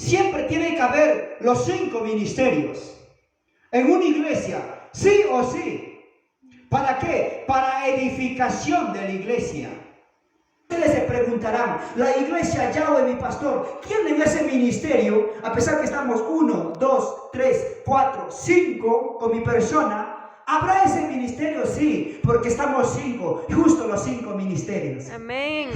siempre tiene que haber los 5 ministerios en una iglesia, sí o sí. ¿Para qué? Para edificación de la iglesia. Ustedes se preguntarán, la iglesia Yahweh, mi pastor, ¿tienen ese ministerio? A pesar que estamos 1, 2, 3, 4, 5 con mi persona, ¿habrá ese ministerio? Sí, porque estamos 5, justo los 5 ministerios. Amén.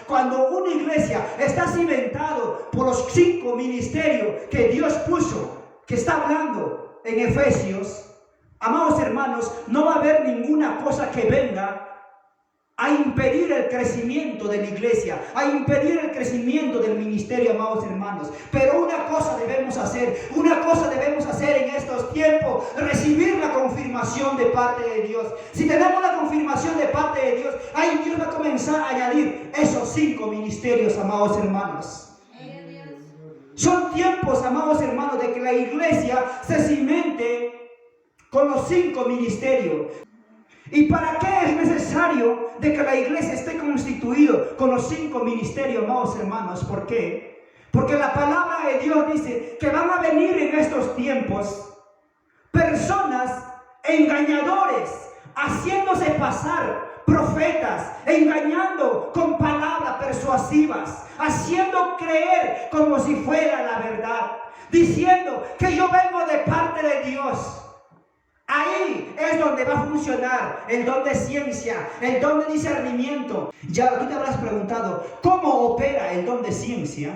Cuando una iglesia está cimentado por los 5 ministerios que Dios puso, que está hablando en Efesios, amados hermanos, no va a haber ninguna cosa que venga a impedir el crecimiento de la iglesia, a impedir el crecimiento del ministerio, amados hermanos. Pero una cosa debemos hacer en estos tiempos, recibir la confirmación de parte de Dios. Si tenemos la confirmación de parte de Dios, ahí Dios va a comenzar a añadir esos 5 ministerios, amados hermanos. Son tiempos, amados hermanos, de que la iglesia se cimente con los 5 ministerios. ¿Y para qué es necesario de que la iglesia esté constituida con los 5 ministerios, amados hermanos? ¿Por qué? Porque la palabra de Dios dice que van a venir en estos tiempos personas engañadores, haciéndose pasar profetas, engañando con palabras persuasivas, haciendo creer como si fuera la verdad, diciendo que yo vengo de parte de Dios. Ahí es donde va a funcionar el don de ciencia, el don de discernimiento. Ya tú te habrás preguntado, ¿cómo opera el don de ciencia?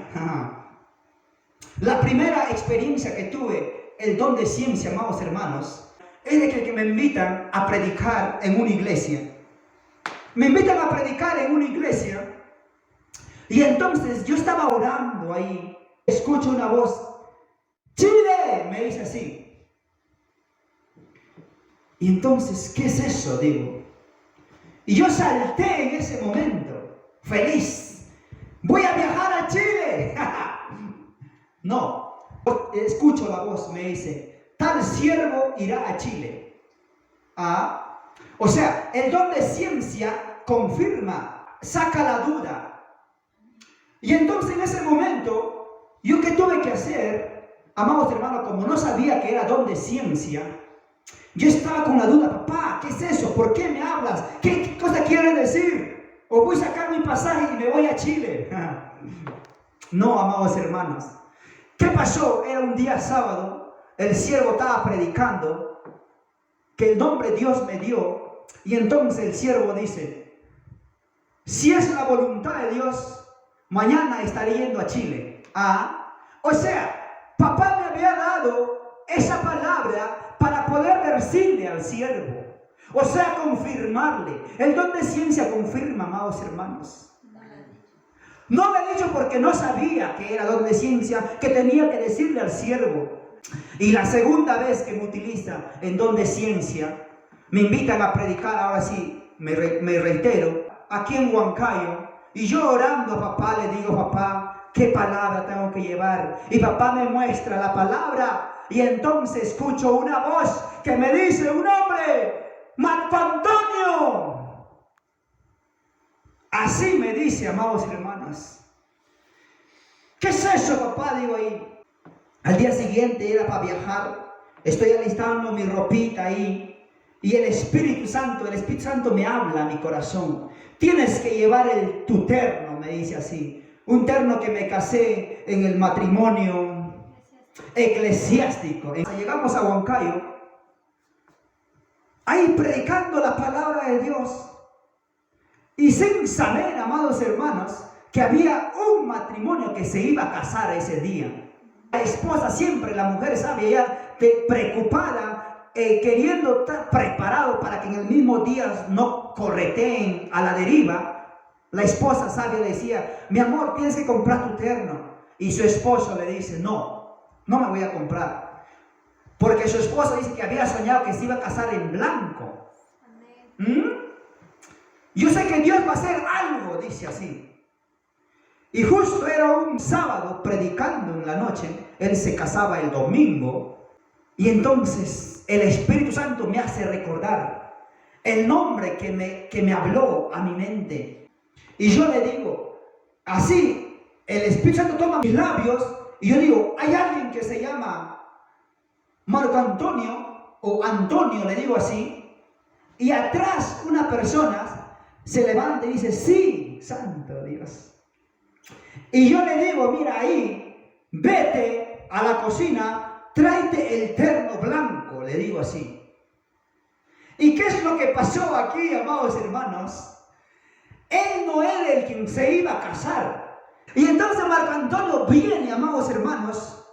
La primera experiencia que tuve, el don de ciencia, amados hermanos, es de que me invitan a predicar en una iglesia. Me invitan a predicar en una iglesia y entonces yo estaba orando ahí, escucho una voz, ¡Chile! Me dice así. Y entonces, ¿qué es eso? Digo. Y yo salté en ese momento, feliz. Voy a viajar a Chile. No, escucho la voz, me dice, tal siervo irá a Chile. O sea, el don de ciencia confirma, saca la duda. Y entonces en ese momento, ¿yo qué tuve que hacer? Amados hermanos, como no sabía que era don de ciencia, yo estaba con la duda, papá, ¿qué es eso? ¿Por qué me hablas? ¿Qué cosa quieres decir? ¿O voy a sacar mi pasaje y me voy a Chile? No, amados hermanos. ¿Qué pasó? Era un día sábado, el siervo estaba predicando, que el nombre Dios me dio, y entonces el siervo dice, si es la voluntad de Dios, mañana estaré yendo a Chile. O sea, papá me había dado esa palabra para poder decirle al siervo, o sea, confirmarle. El don de ciencia confirma, amados hermanos. No lo he dicho porque no sabía que era don de ciencia, que tenía que decirle al siervo. Y la segunda vez que me utiliza en don de ciencia, me invitan a predicar, ahora sí, me reitero, aquí en Huancayo, y yo orando a papá, le digo, papá, ¿qué palabra tengo que llevar? Y papá me muestra la palabra. Y entonces escucho una voz que me dice, un hombre, Marco Antonio. Así me dice, amados hermanos. ¿Qué es eso, papá? Digo ahí. Al día siguiente era para viajar. Estoy alistando mi ropita ahí. Y el Espíritu Santo me habla a mi corazón. Tienes que llevar tu terno, me dice así. Un terno que me casé en el matrimonio eclesiástico. Llegamos a Huancayo, ahí predicando la palabra de Dios, y sin saber, amados hermanos, que había un matrimonio que se iba a casar ese día. La esposa siempre, la mujer sabe, ella preocupada, queriendo estar preparado para que en el mismo día no correteen a la deriva. La esposa sabia decía, mi amor, tienes que comprar tu terno. Y su esposo le dice, no me voy a comprar. Porque su esposa dice que había soñado que se iba a casar en blanco. Yo sé que Dios va a hacer algo, dice así. Y justo era un sábado predicando en la noche. Él se casaba el domingo. Y entonces el Espíritu Santo me hace recordar el nombre que me habló a mi mente. Y yo le digo, así, el Espíritu Santo toma mis labios y yo digo, hay alguien que se llama Marco Antonio, o Antonio, le digo así, y atrás una persona se levanta y dice, sí, santo Dios. Y yo le digo, mira ahí, vete a la cocina, tráete el terno blanco, le digo así. ¿Y qué es lo que pasó aquí, amados hermanos? Él no era el quien se iba a casar. Y entonces Marco Antonio viene, amados hermanos,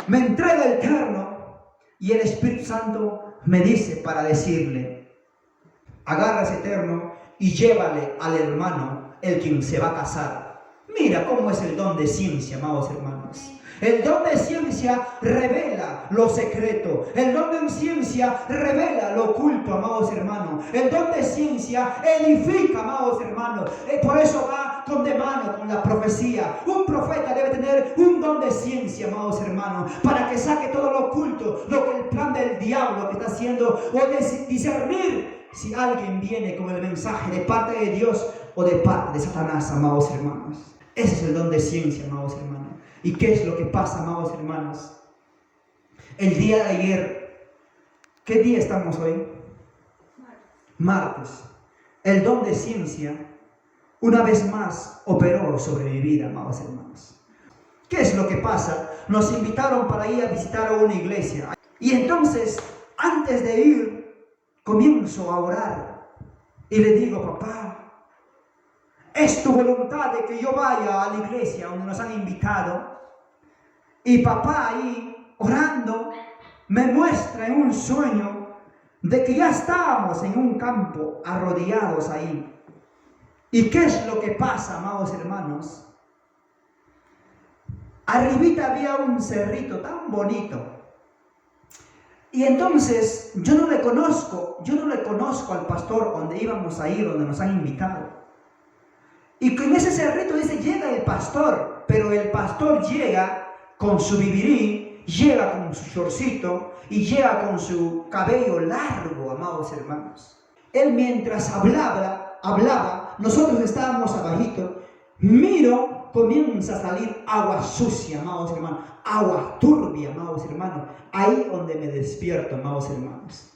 me entrega el terno y el Espíritu Santo me dice para decirle, agarra ese terno y llévale al hermano, el quien se va a casar. Mira cómo es el don de ciencia, amados hermanos. El don de ciencia revela lo secreto. El don de ciencia revela lo oculto, amados hermanos. El don de ciencia edifica, amados hermanos. Por eso va de mano con la profecía. Un profeta debe tener un don de ciencia, amados hermanos, para que saque todo lo oculto, lo que el plan del diablo que está haciendo, o de discernir si alguien viene con el mensaje de parte de Dios o de parte de Satanás, amados hermanos. Ese es el don de ciencia, amados hermanos. ¿Y qué es lo que pasa, amados hermanos? El día de ayer, ¿qué día estamos hoy? Martes. El don de ciencia, una vez más, operó sobre mi vida, amados hermanos. ¿Qué es lo que pasa? Nos invitaron para ir a visitar a una iglesia. Y entonces, antes de ir, comienzo a orar. Y le digo, papá, es tu voluntad de que yo vaya a la iglesia donde nos han invitado. Y papá ahí, orando, me muestra en un sueño de que ya estábamos en un campo arrodillados ahí. ¿Y qué es lo que pasa, amados hermanos? Arribita había un cerrito tan bonito. Y entonces yo no le conozco al pastor donde íbamos a ir, donde nos han invitado. Y con ese cerrito dice, llega el pastor, pero el pastor llega con su vivirí, llega con su shortcito y llega con su cabello largo, amados hermanos. Él mientras hablaba, nosotros estábamos abajito, miro, comienza a salir agua sucia, amados hermanos, agua turbia, amados hermanos, ahí donde me despierto, amados hermanos.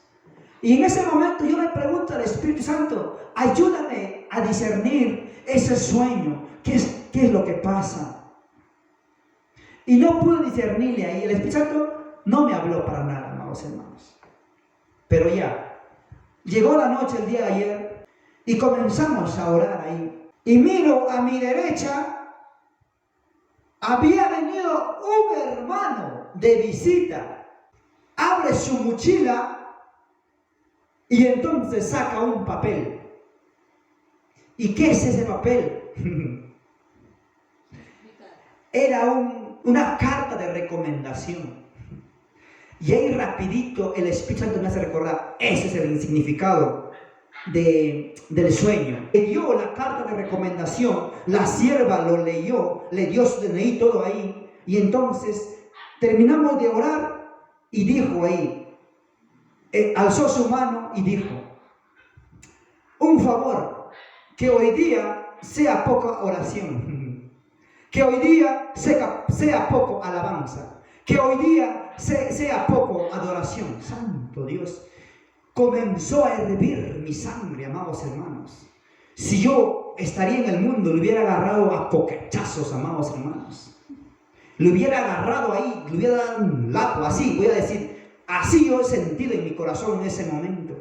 Y en ese momento yo le pregunto al Espíritu Santo, ayúdame a discernir ese sueño, qué es lo que pasa. Y no pude discernirle ahí. El Espíritu Santo no me habló para nada, amados hermanos. Pero ya, llegó la noche el día de ayer y comenzamos a orar ahí. Y miro a mi derecha, había venido un hermano de visita. Abre su mochila y entonces saca un papel. ¿Y qué es ese papel? Era una carta de recomendación. Y ahí rapidito el Espíritu Santo me hace recordar, ese es el significado del sueño. Le dio la carta de recomendación, la sierva lo leyó, le dio su DNI, todo ahí. Y entonces terminamos de orar y dijo ahí, alzó su mano y dijo, un favor, que hoy día sea poca oración, que hoy día sea poco alabanza, que hoy día sea poco adoración. Santo Dios, comenzó a hervir mi sangre, amados hermanos. Si yo estaría en el mundo, le hubiera agarrado a coquechazos, amados hermanos. Le hubiera agarrado ahí, le hubiera dado un lapo, así, voy a decir, así yo he sentido en mi corazón en ese momento.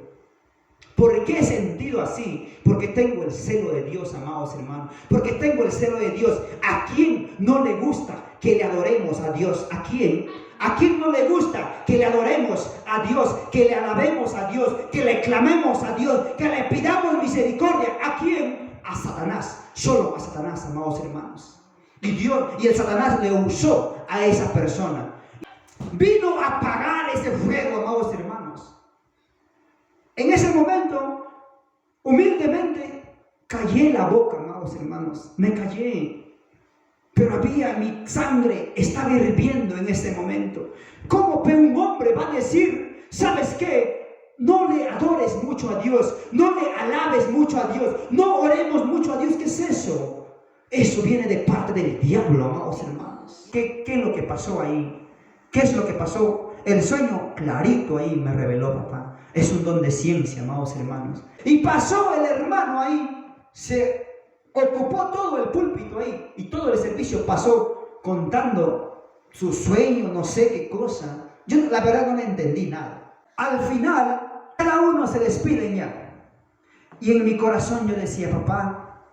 ¿Por qué he sentido así? Porque tengo el celo de Dios, amados hermanos. Porque tengo el celo de Dios. ¿A quién no le gusta que le adoremos a Dios? ¿A quién? ¿A quién no le gusta que le adoremos a Dios? Que le alabemos a Dios, que le clamemos a Dios, que le pidamos misericordia. ¿A quién? A Satanás. Solo a Satanás, amados hermanos. Y el Satanás le usó a esa persona. Vino a apagar ese fuego, amados hermanos. En ese momento, humildemente, callé la boca, amados hermanos. Me callé. Pero mi sangre estaba hirviendo en ese momento. ¿Cómo un hombre va a decir, sabes qué? No le adores mucho a Dios, no le alabes mucho a Dios, no oremos mucho a Dios? ¿Qué es eso? Eso viene de parte del diablo, amados hermanos. ¿Qué es lo que pasó ahí? ¿Qué es lo que pasó? El sueño clarito ahí me reveló, papá. Es un don de ciencia, amados hermanos. Y pasó el hermano ahí, se ocupó todo el púlpito ahí y todo el servicio pasó contando su sueño, no sé qué cosa. Yo la verdad no le entendí nada. Al final, cada uno se despide ya. Y en mi corazón yo decía, papá,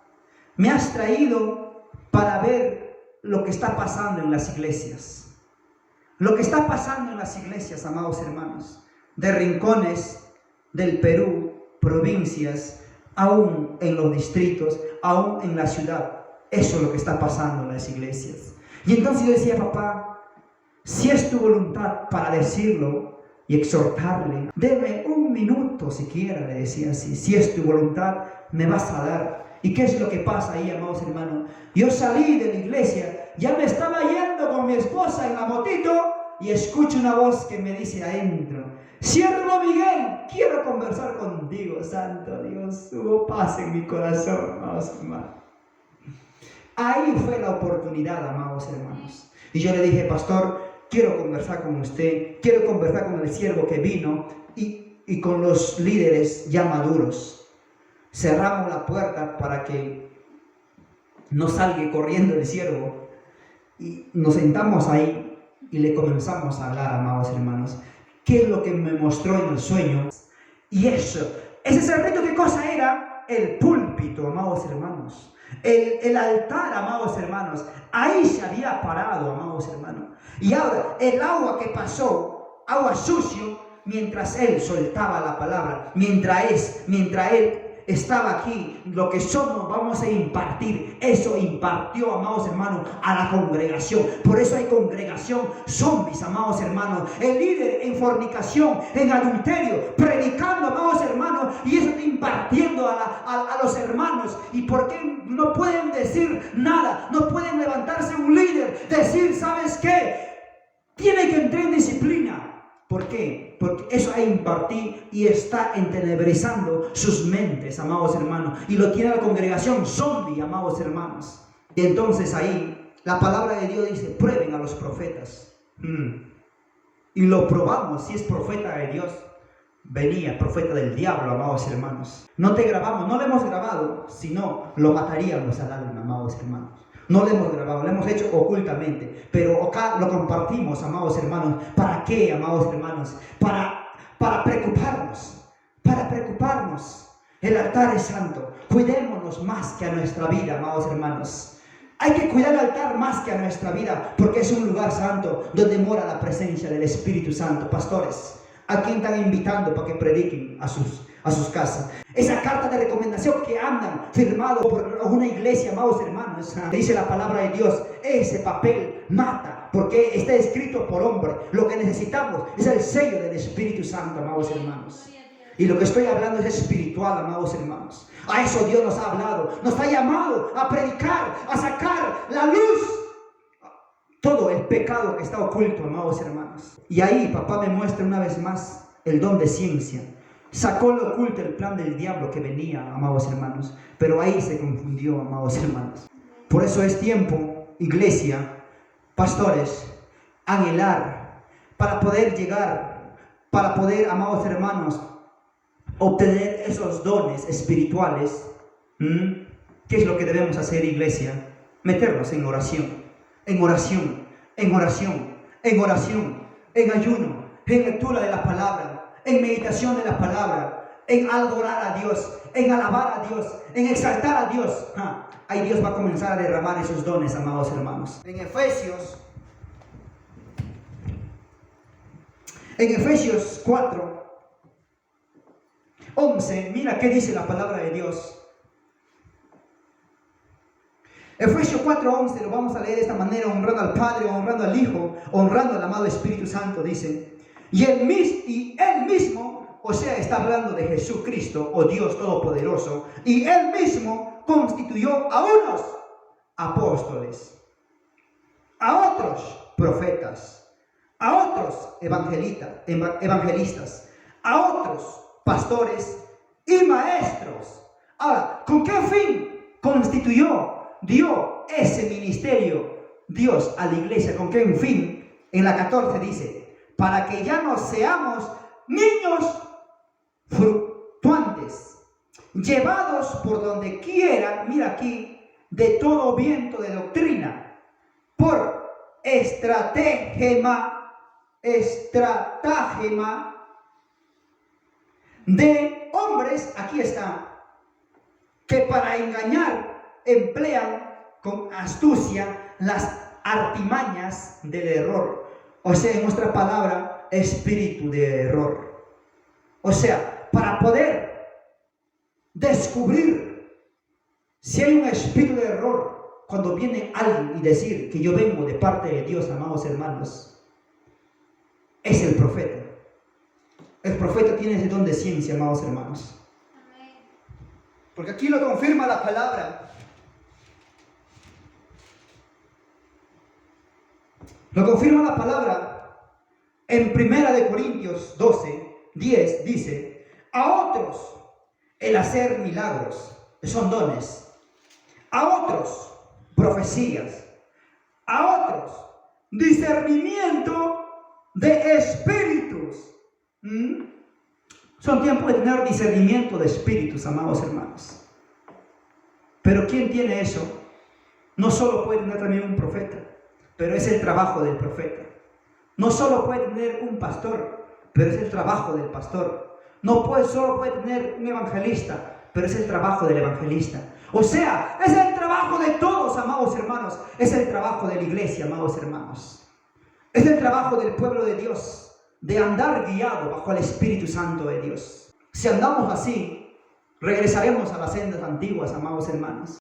me has traído para ver lo que está pasando en las iglesias. Lo que está pasando en las iglesias, amados hermanos, de rincones del Perú, provincias, aún en los distritos, aún en la ciudad. Eso es lo que está pasando en las iglesias. Y entonces yo decía, papá, si es tu voluntad para decirlo y exhortarle, deme un minuto siquiera, le decía así. Si es tu voluntad, me vas a dar. ¿Y qué es lo que pasa ahí, amados hermanos? Yo salí de la iglesia, ya me estaba yendo con mi esposa en la motito y escucho una voz que me dice adentro: siervo Miguel, quiero conversar contigo. Santo Dios, hubo paz en mi corazón, amados hermanos. Ahí fue la oportunidad, amados hermanos. Y yo le dije, pastor, quiero conversar con usted, quiero conversar con el siervo que vino y con los líderes ya maduros. Cerramos la puerta para que no salga corriendo el siervo y nos sentamos ahí y le comenzamos a hablar, amados hermanos, qué es lo que me mostró en el sueño. Y ese cerrito, ¿qué cosa era? El púlpito, amados hermanos, el altar, amados hermanos. Ahí se había parado, amados hermanos. Y ahora el agua que pasó, agua sucio, mientras él soltaba la palabra, mientras él estaba aquí, lo que somos vamos a impartir. Eso impartió, amados hermanos, a la congregación. Por eso hay congregación zombies, amados hermanos. El líder en fornicación, en adulterio, predicando, amados hermanos, y eso está impartiendo a los hermanos. ¿Y por qué no pueden decir nada? No pueden levantarse un líder, decir, ¿sabes qué? Tiene que entrar en disciplina. ¿Por qué? Porque eso hay impartir y está entenebrizando sus mentes, amados hermanos. Y lo tiene la congregación zombie, amados hermanos. Y entonces ahí la palabra de Dios dice, prueben a los profetas. Y lo probamos, si es profeta de Dios. Venía profeta del diablo, amados hermanos. No te grabamos, no lo hemos grabado, sino lo mataríamos al alma, amados hermanos. No lo hemos grabado, lo hemos hecho ocultamente, pero acá lo compartimos, amados hermanos. ¿Para qué, amados hermanos? Para preocuparnos, para preocuparnos. El altar es santo, cuidémonos más que a nuestra vida, amados hermanos. Hay que cuidar el altar más que a nuestra vida, porque es un lugar santo donde mora la presencia del Espíritu Santo. Pastores, ¿a quién están invitando para que prediquen a sus casas? Esa carta de recomendación que andan firmado por una iglesia, amados hermanos, dice la palabra de Dios, ese papel mata, porque está escrito por hombre. Lo que necesitamos es el sello del Espíritu Santo, amados hermanos. Y lo que estoy hablando es espiritual, amados hermanos. A eso Dios nos ha hablado, nos ha llamado a predicar, a sacar la luz todo el pecado que está oculto, amados hermanos. Y ahí papá me muestra una vez más el don de ciencia. Sacó lo oculto el plan del diablo que venía, amados hermanos. Pero ahí se confundió, amados hermanos. Por eso es tiempo, iglesia, pastores, anhelar para poder llegar, para poder, amados hermanos, obtener esos dones espirituales. ¿Qué es lo que debemos hacer, iglesia? Meternos en oración, en oración, en oración, en oración, en ayuno, en lectura de la palabra, en meditación de la palabra, en adorar a Dios, en alabar a Dios, en exaltar a Dios. Ahí Dios va a comenzar a derramar esos dones, amados hermanos. En Efesios 4, 11, mira qué dice la palabra de Dios. Efesios 4:11 lo vamos a leer de esta manera, honrando al Padre, honrando al Hijo, honrando al amado Espíritu Santo, dice. Y él mismo, o sea, está hablando de Jesucristo, o Dios Todopoderoso, y él mismo constituyó a unos apóstoles, a otros profetas, a otros evangelistas, a otros pastores y maestros. Ahora, ¿con qué fin constituyó? dio ese ministerio Dios a la iglesia. ¿Con qué fin? En la 14 dice, para que ya no seamos niños fluctuantes, llevados por donde quiera, mira aquí, de todo viento de doctrina, por estratagema de hombres, aquí está, que para engañar emplean con astucia las artimañas del error. O sea, en nuestra palabra, espíritu de error. O sea, para poder descubrir si hay un espíritu de error, cuando viene alguien y decir que yo vengo de parte de Dios, amados hermanos, es el profeta. El profeta tiene ese don de ciencia, amados hermanos. Porque aquí lo confirma la palabra. Lo confirma la palabra en 1 Corintios 12, 10, dice, a otros el hacer milagros, son dones, a otros profecías, a otros discernimiento de espíritus. Son tiempos de tener discernimiento de espíritus, amados hermanos. Pero ¿quién tiene eso? No solo puede tener también un profeta, pero es el trabajo del profeta. No solo puede tener un pastor, pero es el trabajo del pastor. Solo puede tener un evangelista, pero es el trabajo del evangelista. O sea, es el trabajo de todos, amados hermanos. Es el trabajo de la iglesia, amados hermanos. Es el trabajo del pueblo de Dios, de andar guiado bajo el Espíritu Santo de Dios. Si andamos así, regresaremos a las sendas antiguas, amados hermanos.